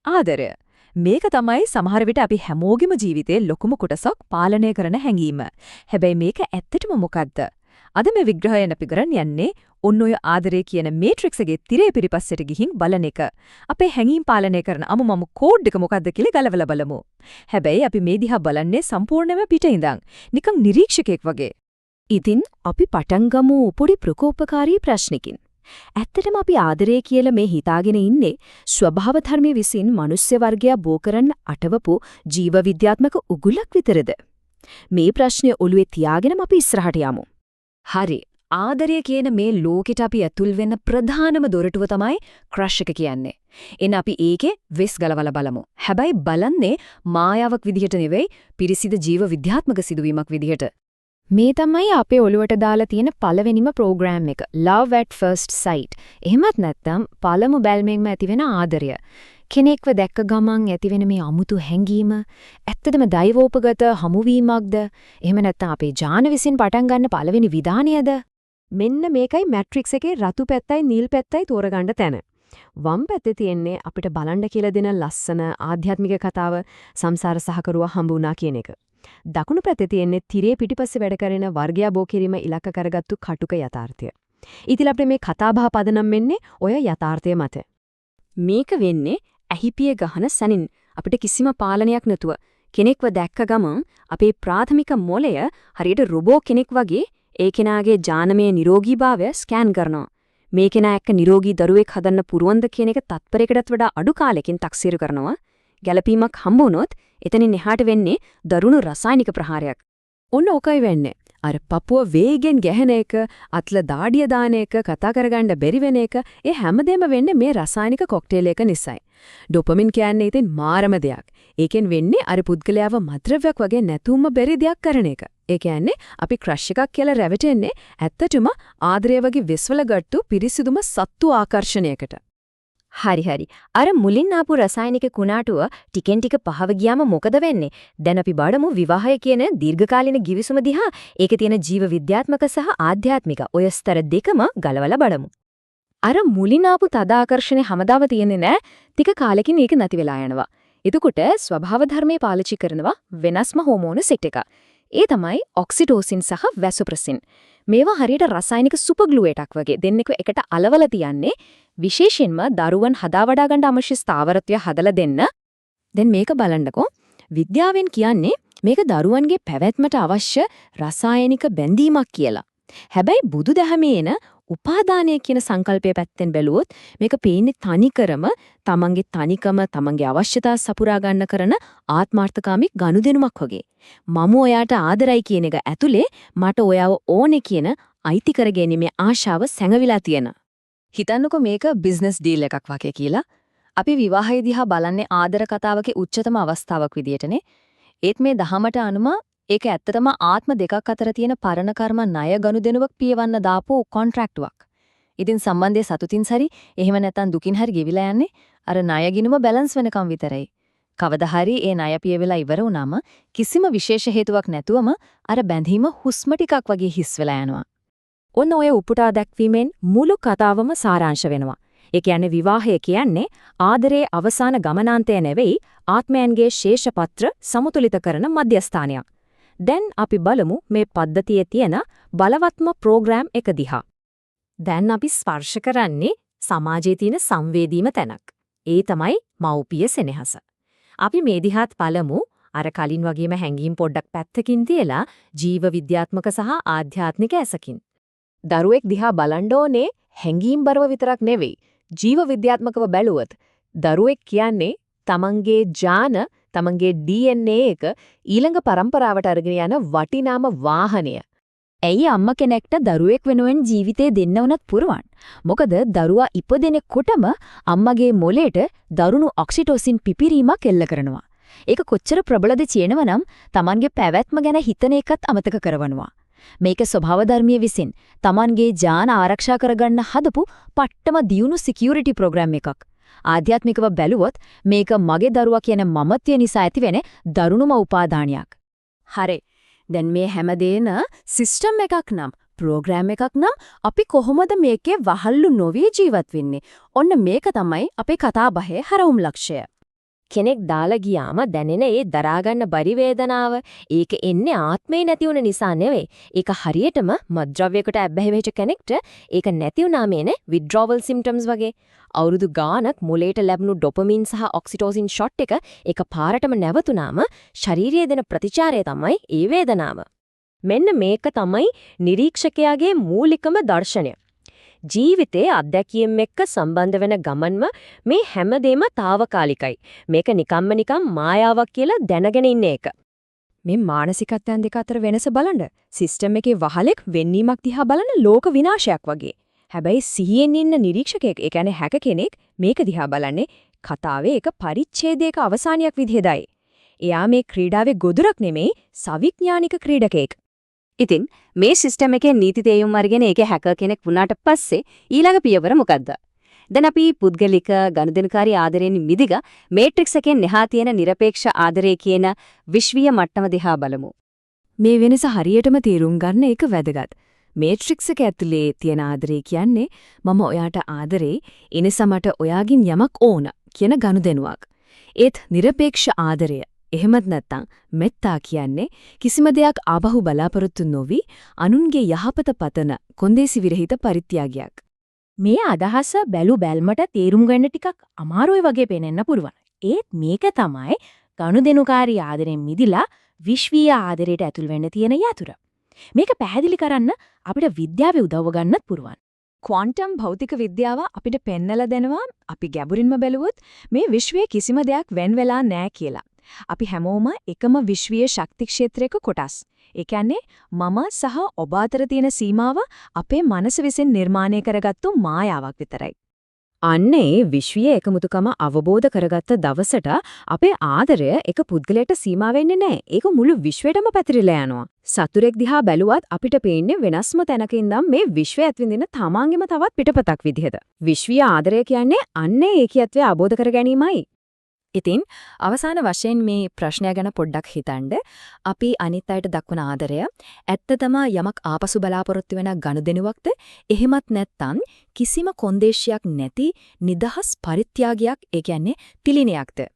ආදරය. මේක තමයි සමහර විට අපි හැමෝගෙම ජීවිතේ ලොකුම කොටසක් පාලනය කරන හැඟීම. හැබැයි මේක ඇත්තටම මොකද්ද? අද මේ විග්‍රහයෙන් අපි කරන් යන්නේ ඔන්න ඔය ආදරය කියන මේට්‍රික්ස් එකේ තිරේ පිටිපස්සට ගිහින් බලන එක. අපේ හැඟීම් පාලනය කරන අමුමමු කෝඩ් එක මොකද්ද කියලා ගලවලා බලමු. හැබැයි අපි මේ දිහා බලන්නේ සම්පූර්ණයෙන්ම පිට ඉඳන්. නිකන් නිරීක්ෂකෙක් වගේ. ඉතින් අපි පටන් ගමු පොඩි ප්‍රකෝපකාරී ප්‍රශ්නකින්. ඇත්තටම අපි ආදරය කියලා මේ හිතාගෙන ඉන්නේ ස්වභාව ධර්මයේ විසින් මිනිස්සු වර්ගයා බෝ කරන්න අටවපු ජීව විද්‍යාත්මක උගුලක් විතරද? මේ ප්‍රශ්නේ ඔළුවේ තියාගෙනම අපි ඉස්සරහට යමු. හරි. ආදරය කියන මේ ලෝකෙට අපි ඇතුල් වෙන ප්‍රධානම දොරටුව තමයි ක්‍රෂ් එක කියන්නේ. එන්න අපි ඒකේ වෙස් ගලවලා බලමු. හැබැයි බලන්නේ මායාවක් විදිහට නෙවෙයි පිරිසිදු ජීව විද්‍යාත්මක සිදුවීමක් විදිහට. මේ තමයි අපේ ඔළුවට දාලා තියෙන පළවෙනිම ප්‍රෝග්‍රෑම් එක. Love at first sight. එහෙමත් නැත්නම් පළමු බැල්මෙන්ම ඇතිවෙන ආදරය. කෙනෙක්ව දැක්ක ගමන් ඇතිවෙන මේ අමුතු හැඟීම ඇත්තටම දෛවෝපගත හමුවීමක්ද? එහෙම නැත්නම් අපේ ඥාන විසින් පටන් ගන්න පළවෙනි විධානයද? මෙන්න මේකයි මැට්‍රික්ස් එකේ රතු පැත්තයි නිල් පැත්තයි තෝරගන්න තැන. වම් පැත්තේ තියෙන්නේ අපිට බලන්න කියලා දෙන ලස්සන ආධ්‍යාත්මික කතාව සංසාර සහකරුවා හම්බුණා කියන එක. දකුණු පැත්තේ තියෙන්නේ තිරේ පිටිපස්සේ වැඩ කරන වර්ගයා බෝ කිරීම ඉලක්ක කරගත්තු කටුක යථාර්ථය. ඉතින් අපිට මේ කතාබහ පදනම් වෙන්නේ ඔය යථාර්ථය මත. මේක වෙන්නේ ඇහිපිය ගහන සැනින් අපිට කිසිම පාලනයක් නැතුව කෙනෙක්ව දැක්ක ගමන් අපේ ප්‍රාථමික මොළය හරියට රොබෝ කෙනෙක් වගේ ඒ කෙනාගේ ඥානමය නිරෝගීභාවය ස්කෑන් කරනවා. මේ කෙනා එක්ක නිරෝගී දරුවෙක් හදන්න පුරවන්ද කියන එක තත්පරයකටත් වඩා අඩු කාලෙකින් තක්සේරු කරනවා. ගැළපීමක් හම්බ වුණොත් එතනින් එහාට වෙන්නේ දරුණු රසායනික ප්‍රහාරයක්. ඔන්න ඕකයි වෙන්නේ. අර පපුව වේගෙන් ගැහෙන එක, අත්ල දාඩිය දාන එක, කතා කරගන්න බැරි වෙන එක, ඒ හැමදේම වෙන්නේ මේ රසායනික කොක්ටේල් එක නිසායි. ඩොපමින් කියන්නේ ඉතින් මාරම දෙයක්. ඒකෙන් වෙන්නේ අර පුද්ගලයාව මත්ද්‍රව්‍යයක් වගේ නැතුවම බැරි දෙයක් කරන එක. ඒ කියන්නේ අපි ක්‍රෂ් එකක් කියලා රැවටෙන්නේ ඇත්තටම ආදරය වගේ විශ්වල ගත්තු පිරිසිදුම සත්තු ආකර්ෂණයකට. හරි. අර මුලින් ආපු රසායනික කුණාටුව ටිකෙන් ටික පහව ගියාම මොකද වෙන්නේ? දැන් අපි බලමු විවාහය කියන දීර්ඝකාලීන ගිවිසුම දිහා. ඒකේ තියෙන ජීව විද්‍යාත්මක සහ ආධ්‍යාත්මික ඔය ස්තර දෙකම ගලවලා බලමු. අර මුලින් ආපු තද ආකර්ෂණය හැමදාම තියෙන්නේ නැහැ. ටික කාලෙකින් ඒක නැති වෙලා යනවා. එතකොට ස්වභාව ධර්මයේ පාවිච්චි කරනවා වෙනස්ම හෝමෝන සෙට් එක. ඒ තමයි ඔක්සිටෝසින් සහ වැසොප්‍රසින්. මේවා හරියට රසායනික සුපර් ග්ලූ එකක් වගේ දෙන්නෙක් එකට අලවලා තියන්නේ විශේෂයෙන්ම දරුවන් හදා වඩා ගන්න අවශ්‍ය ස්ථාවරත්වය හදලා දෙන්න. දැන් මේක බලන්නකෝ. විද්‍යාවෙන් කියන්නේ මේක දරුවන්ගේ පැවැත්මට අවශ්‍ය රසායනික බැඳීමක් කියලා. හැබැයි බුදුදහමේ එන උපාදානය කියන සංකල්පය පැත්තෙන් බැලුවොත් මේක පේන්නේ තනිකරම තමන්ගේ තනිකම තමන්ගේ අවශ්‍යතා සපුරා ගන්න කරන ආත්මార్థකාමී ගනුදෙනුමක් වගේ. මම ඔයාට ආදරයි කියන එක ඇතුලේ මට ඔයාව ඕනේ කියන අයිති කරගැනීමේ ආශාව සැඟවිලා තියෙන. හිතන්නකෝ මේක බිස්නස් ඩීල් එකක් වගේ කියලා. අපි විවාහය දිහා බලන්නේ ආදර කතාවකේ උච්චතම අවස්ථාවක් විදියටනේ. ඒත් මේ දහමට අනුව ඒක ඇත්තටම ආත්ම දෙකක් අතර තියෙන පරණ කර්ම ණය ගනුදෙනුවක් පියවන්න දාපු කොන්ට්‍රැක්ටුවක්. ඉතින් සම්බන්ධය සතුටින් සරි එහෙම නැත්නම් දුකින් හරි ගෙවිලා යන්නේ අර ණය ගිණුම බැලන්ස් වෙනකම් විතරයි. කවදා හරි ඒ ණය පියවිලා ඉවර වුණාම කිසිම විශේෂ හේතුවක් නැතුවම අර බැඳීම හුස්ම ටිකක් වගේ හිස් වෙලා යනවා. ඔන්න ඔය උපුටා දැක්වීමෙන් මුළු කතාවම සාරාංශ වෙනවා. ඒ කියන්නේ විවාහය කියන්නේ ආදරයේ අවසාන ගමනාන්තය නෙවෙයි ආත්මයන්ගේ ශේෂපත්‍ර සමතුලිත කරන මධ්‍යස්ථානයක්. දැන් අපි බලමු මේ පද්ධතියේ තියෙන බලවත්ම ප්‍රෝග්‍රෑම් එක දිහා. දැන් අපි ස්පර්ශ කරන්නේ සමාජයේ තියෙන සංවේදීම තැනක්. ඒ තමයි මව්පිය සෙනෙහස. අපි මේ දිහාත් බලමු අර කලින් වගේම හැංගීම් පොඩ්ඩක් පැත්තකින් තියලා ජීව විද්‍යාත්මක සහ ආධ්‍යාත්මික ඇසකින්. දරුවෙක් දිහා බලන්න ඕනේ හැංගීම් බරව විතරක් නෙවෙයි ජීව විද්‍යාත්මකව බැලුවොත් දරුවෙක් කියන්නේ තමන්ගේ ඥාන තමන්ගේ DNA එක ඊළඟ પરම්පරාවට අරගෙන යන වටිනාම වාහනය. ඇයි අම්මා කෙනෙක්ට දරුවෙක් වෙනුවෙන් ජීවිතේ දෙන්න උනත් පුරවන්? මොකද දරුවා ඉපදෙනකොටම අම්මගේ මොළයට දරුණු ඔක්සිටොසින් පිපිරීමක් එල්ල කරනවා. ඒක කොච්චර ප්‍රබලද කියනවනම් තමන්ගේ පැවැත්ම ගැන හිතන එකත් අමතක කරවනවා. මේක ස්වභාව ධර්මයේ විසින් තමන්ගේ ඥාන ආරක්ෂා කරගන්න හදපු පට්ටම දියුණු සිකියුරිටි ප්‍රෝග්‍රෑම් එකක්. ආධ්‍යාත්මිකව බැලුවොත් මේක මගේ දරුවා කියන මමත්වය නිසා ඇතිවෙන දරුණුම උපාදානයක්. හරි. දැන් මේ හැමදේන සිස්ටම් එකක් නම් ප්‍රෝග්‍රෑම් එකක් නම් අපි කොහොමද මේකේ වහල්ලු නොවි ජීවත් වෙන්නේ? ඔන්න මේක තමයි අපේ කතාබහේ හරවුම් ලක්ෂය. කෙනෙක් දාලා ගියාම දැනෙන ඒ දරාගන්න බැරි වේදනාව ඒක එන්නේ ආත්මේ නැති වුන නිසා නෙවෙයි. ඒක හරියටම මත්ද්‍රව්‍යයකට ඇබ්බැහි වෙච්ච කෙනෙක්ට ඒක නැති වුනාම එන්නේ withdrawal symptoms වගේ. අවුරුදු ගාණක් මොලේට ලැබුණු ඩොපමින් සහ ඔක්සිටෝසින් ෂොට් එක පාරටම නැවතුනාම ශරීරයේ දෙන ප්‍රතිචාරය තමයි ඒ වේදනාව. මෙන්න මේක තමයි නිරීක්ෂකයාගේ මූලිකම දර්ශනය. ජීවිතයේ අත්දැකීම් එක්ක සම්බන්ධ වෙන ගමන්ම මේ හැමදේම తాවකාලිකයි. මේක නිකම්ම මායාවක් කියලා දැනගෙන ඉන්න එක. මේ මානසිකත්වයන් දෙක අතර වෙනස බලන්න. සිස්ටම් එකේ වහලෙක් වෙන්නීමක් දිහා බලන ලෝක විනාශයක් වගේ. හැබැයි සිහියෙන් ඉන්න නිරීක්ෂකයෙක්, ඒ කියන්නේ හැක කෙනෙක් මේක දිහා බලන්නේ කතාවේ එක පරිච්ඡේදයක අවසානයක් විදිහටයි. එයා මේ ක්‍රීඩාවේ ගොදුරක් නෙමෙයි, සවිඥානික ක්‍රීඩකයෙක්. ඉතින් මේ සිස්ටම් එකේ නීති තේරුම් අරගෙන ඒකේ හැකර් කෙනෙක් වුණාට පස්සේ ඊළඟ පියවර මොකද්ද? දැන් අපි පුද්ගලික ගනුදෙනුකාරී ආදරයෙන් මිදිග මේට්‍රික්ස් එකෙන් එහා තියෙන নিরপেক্ষ ආදරය කියන විශ්වීය මට්ටම දිහා බලමු. මේ වෙනස හරියටම තේරුම් ගන්න එක වැදගත්. මේට්‍රික්ස් එක ඇතුලේ තියෙන ආදරය කියන්නේ මම ඔයාට ආදරේ, එනිසා මට ඔයාගින් යමක් ඕන කියන ගනුදෙනුවක්. ඒත් নিরপেক্ষ ආදරය එහෙමත් නැත්නම් මෙත්තා කියන්නේ කිසිම දෙයක් ආබහු බලාපොරොත්තු නොවි අනුන්ගේ යහපත පතන කොන්දේසි විරහිත පරිත්‍යාගයක්. මේ අදහස බැලු බැල්මට තේරුම් ගන්න ටිකක් අමාරුයි වගේ පේනෙන්න පුළුවන්. ඒත් මේක තමයි ගනුදෙනුකාරී ආදරෙන් මිදිලා විශ්වීය ආදරයට ඇතුල් වෙන්න තියෙන යතුර. මේක පැහැදිලි කරන්න අපිට විද්‍යාවේ උදව්ව ගන්නත් පුරුවන්. ක්වොන්ටම් භෞතික විද්‍යාව අපිට පෙන්නලා දෙනවා අපි ගැඹුරින්ම බැලුවොත් මේ විශ්වයේ කිසිම දෙයක් වෙන් වෙලා නැහැ කියලා. අපි හැමෝම එකම විශ්වීය ශක්ති ක්ෂේත්‍රයක කොටස්. ඒ කියන්නේ මම සහ ඔබ අතර තියෙන සීමාව අපේ මනස විසින් නිර්මාණය කරගත්තු මායාවක් විතරයි. අන්නේ විශ්වීය එකමුතුකම අවබෝධ කරගත්ත දවසට අපේ ආදරය එක පුද්ගලයට සීමා වෙන්නේ නැහැ. ඒක මුළු විශ්වයටම පැතිරිලා යනවා. සතුරෙක් දිහා බැලුවත් අපිට පේන්නේ වෙනස්ම තැනක ඉඳන් මේ විශ්වය ඇතුළේ තමාංගෙම තවත් පිටපතක් විදිහට. විශ්වීය ආදරය කියන්නේ අන්නේ ඒකියත්වය අවබෝධ කර ගැනීමයි. ඉතින් අවසාන වශයෙන් මේ ප්‍රශ්නය ගැන පොඩ්ඩක් හිතන්න. අපි අනිත් අයට දක්වන ආදරය ඇත්තටම යමක් ආපසු බලාපොරොත්තු වෙන ගනුදෙනුවක්ද? එහෙමත් නැත්නම් කිසිම කොන්දේශයක් නැති නිදහස් පරිත්‍යාගයක්, ඒ කියන්නේ තිලිනයක්ද?